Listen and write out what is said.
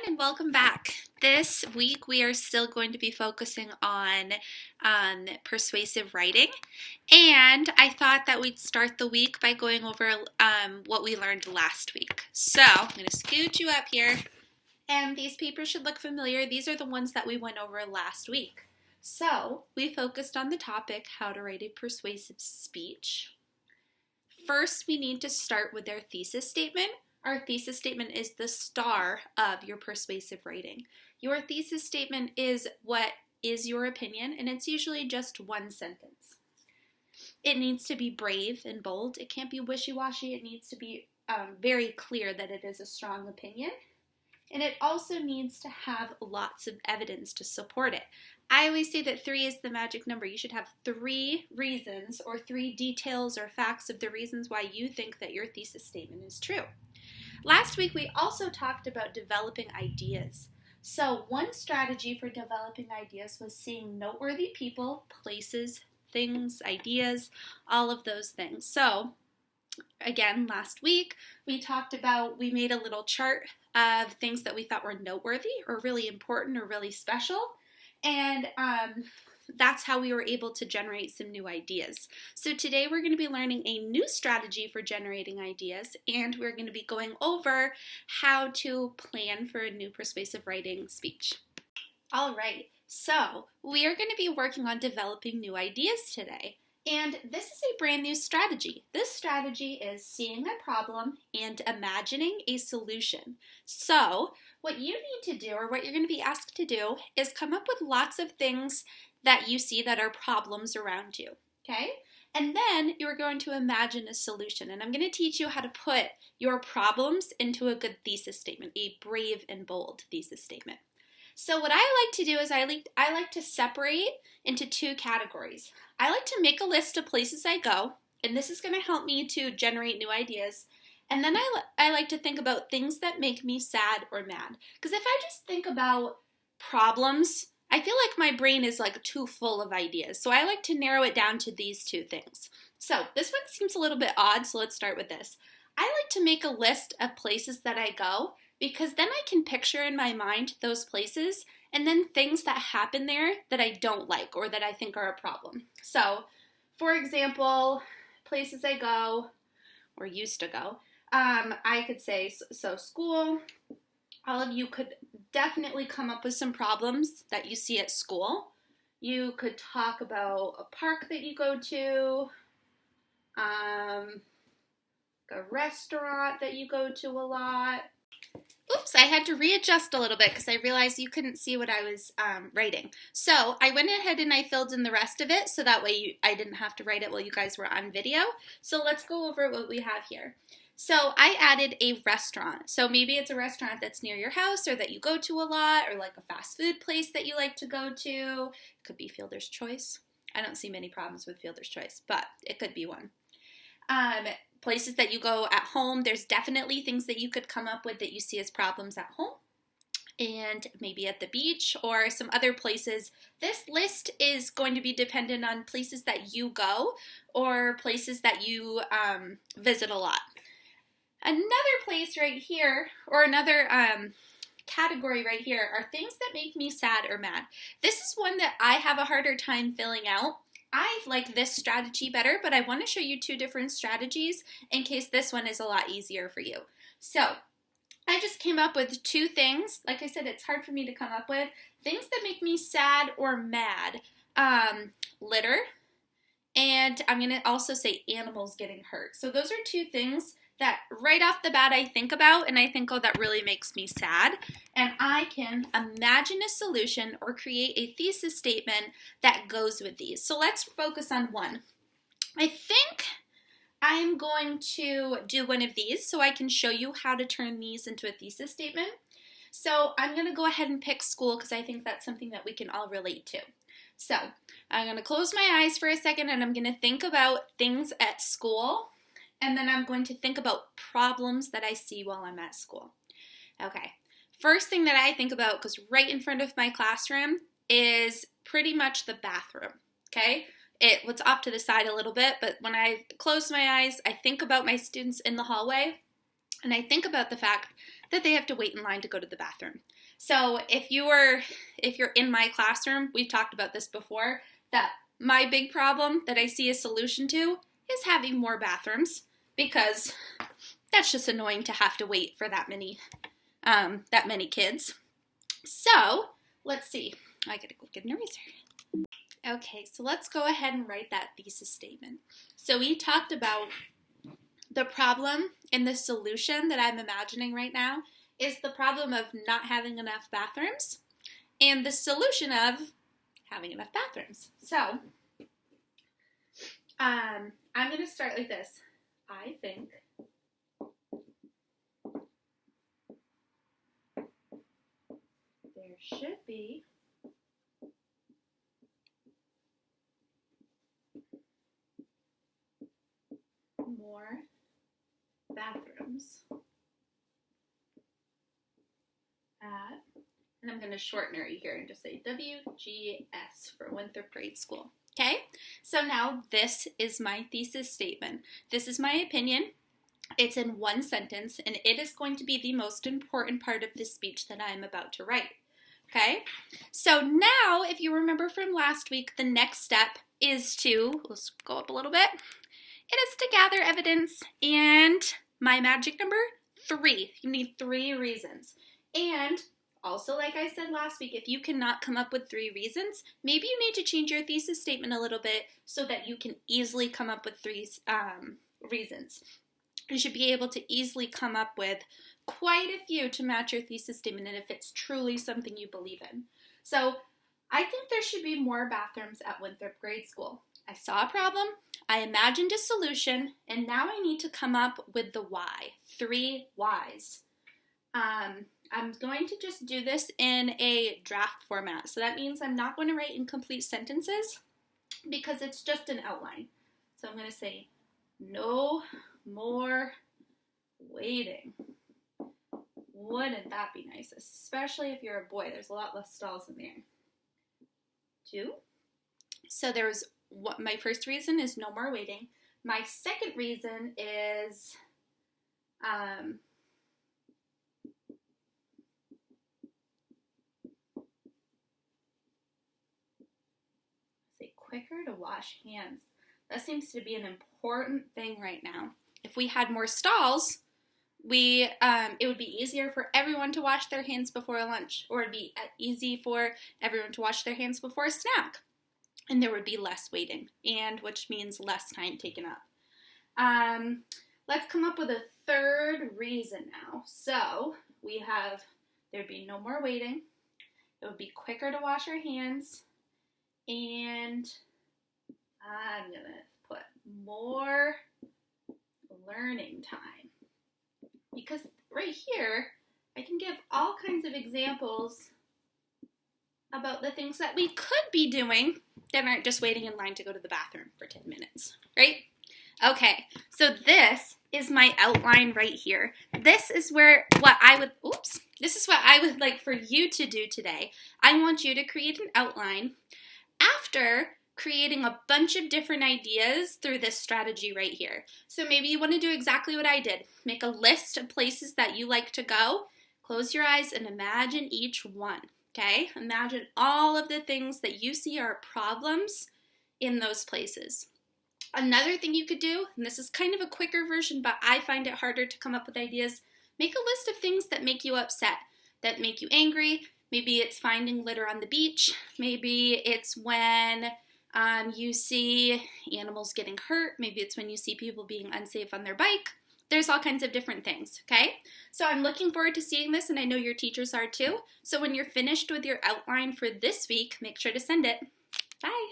and welcome back. This week we are still going to be focusing on persuasive writing, and I thought that we'd start the week by going over what we learned last week. So I'm going to scoot you up here, and these papers should look familiar. These are the ones that we went over last week. So we focused on the topic, how to write a persuasive speech. First, we need to start with our thesis statement. Our thesis statement is the star of your persuasive writing. Your thesis statement is what is your opinion, and it's usually just one sentence. It needs to be brave and bold. It can't be wishy-washy. It needs to be very clear that it is a strong opinion. And it also needs to have lots of evidence to support it. I always say that 3 is the magic number. You should have 3 reasons or 3 details or facts of the reasons why you think that your thesis statement is true. Last week, we also talked about developing ideas. So one strategy for developing ideas was seeing noteworthy people, places, things, ideas, all of those things. So again, last week, we made a little chart of things that we thought were noteworthy or really important or really special. And that's how we were able to generate some new ideas. So today we're going to be learning a new strategy for generating ideas, and we're going to be going over how to plan for a new persuasive writing speech. All right, so we are going to be working on developing new ideas today. And this is a brand new strategy. This strategy is seeing a problem and imagining a solution. So what you need to do, or what you're going to be asked to do, is come up with lots of things that you see that are problems around you, okay? And then you're going to imagine a solution. And I'm going to teach you how to put your problems into a good thesis statement, a brave and bold thesis statement. So what I like to do is I like to separate into 2 categories. I like to make a list of places I go, and this is going to help me to generate new ideas. And then I like to think about things that make me sad or mad. Because if I just think about problems, I feel like my brain is like too full of ideas. So I like to narrow it down to these 2 things. So this one seems a little bit odd, so let's start with this. I like to make a list of places that I go, because then I can picture in my mind those places and then things that happen there that I don't like or that I think are a problem. So, for example, places I go or used to go, I could say, so school, all of you could definitely come up with some problems that you see at school. You could talk about a park that you go to, a restaurant that you go to a lot. Oops, I had to readjust a little bit because I realized you couldn't see what I was writing. So I went ahead and I filled in the rest of it so that way I didn't have to write it while you guys were on video. So let's go over what we have here. So I added a restaurant. So maybe it's a restaurant that's near your house or that you go to a lot, or like a fast food place that you like to go to. It could be Fielder's Choice. I don't see many problems with Fielder's Choice, but it could be one. Places that you go at home, there's definitely things that you could come up with that you see as problems at home, and maybe at the beach or some other places. This list is going to be dependent on places that you go or places that you visit a lot. Another place right here, or another category right here, are things that make me sad or mad. This is one that I have a harder time filling out. I like this strategy better, but I want to show you 2 different strategies in case this one is a lot easier for you. So I just came up with 2 things. Like I said, it's hard for me to come up with. Things that make me sad or mad. Litter, and I'm going to also say animals getting hurt. So those are 2 things that right off the bat I think about, and I think, oh, that really makes me sad. And I can imagine a solution or create a thesis statement that goes with these. So let's focus on one. I think I'm going to do one of these so I can show you how to turn these into a thesis statement. So I'm going to go ahead and pick school because I think that's something that we can all relate to. So I'm going to close my eyes for a second, and I'm going to think about things at school. And then I'm going to think about problems that I see while I'm at school. Okay, first thing that I think about, because right in front of my classroom, is pretty much the bathroom, okay? It's off to the side a little bit, but when I close my eyes, I think about my students in the hallway, and I think about the fact that they have to wait in line to go to the bathroom. So if you're in my classroom, we've talked about this before, that my big problem that I see a solution to is having more bathrooms, because that's just annoying to have to wait for that many kids. So let's see. I gotta go get an eraser. Okay, so let's go ahead and write that thesis statement. So we talked about the problem, and the solution that I'm imagining right now is the problem of not having enough bathrooms, and the solution of having enough bathrooms. So I'm going to start like this. I think there should be more bathrooms at, and I'm going to shorten it here and just say WGS for Winthrop Grade School. Okay, so now this is my thesis statement. This is my opinion. It's in one sentence, and it is going to be the most important part of this speech that I'm about to write. Okay, so now if you remember from last week, the next step is to, let's go up a little bit, it is to gather evidence, and my magic number, 3. You need 3 reasons. And also, like I said last week, if you cannot come up with 3 reasons, maybe you need to change your thesis statement a little bit so that you can easily come up with 3 reasons. You should be able to easily come up with quite a few to match your thesis statement, and if it's truly something you believe in. So I think there should be more bathrooms at Winthrop Grade School. I saw a problem, I imagined a solution, and now I need to come up with the why. 3 whys. I'm going to just do this in a draft format. So that means I'm not going to write incomplete sentences because it's just an outline. So I'm going to say, no more waiting. Wouldn't that be nice? Especially if you're a boy. There's a lot less stalls in there. 2. So there's what my first reason is no more waiting. My second reason is say quicker to wash hands. That seems to be an important thing right now. If we had more stalls, it would be easier for everyone to wash their hands before lunch, or it'd be easy for everyone to wash their hands before a snack, and there would be less waiting, and which means less time taken up. Let's come up with a third reason now. So we have, there'd be no more waiting, it would be quicker to wash our hands, and I'm gonna put more learning time. Because right here, I can give all kinds of examples about the things that we could be doing that aren't just waiting in line to go to the bathroom for 10 minutes, right? Okay, so this is my outline right here. This is what I would like for you to do today. I want you to create an outline after creating a bunch of different ideas through this strategy right here. So maybe you want to do exactly what I did. Make a list of places that you like to go. Close your eyes and imagine each one, okay? Imagine all of the things that you see are problems in those places. Another thing you could do, and this is kind of a quicker version, but I find it harder to come up with ideas, make a list of things that make you upset, that make you angry. Maybe it's finding litter on the beach. Maybe it's when you see animals getting hurt. Maybe it's when you see people being unsafe on their bike. There's all kinds of different things, okay? So I'm looking forward to seeing this, and I know your teachers are too. So when you're finished with your outline for this week, make sure to send it. Bye.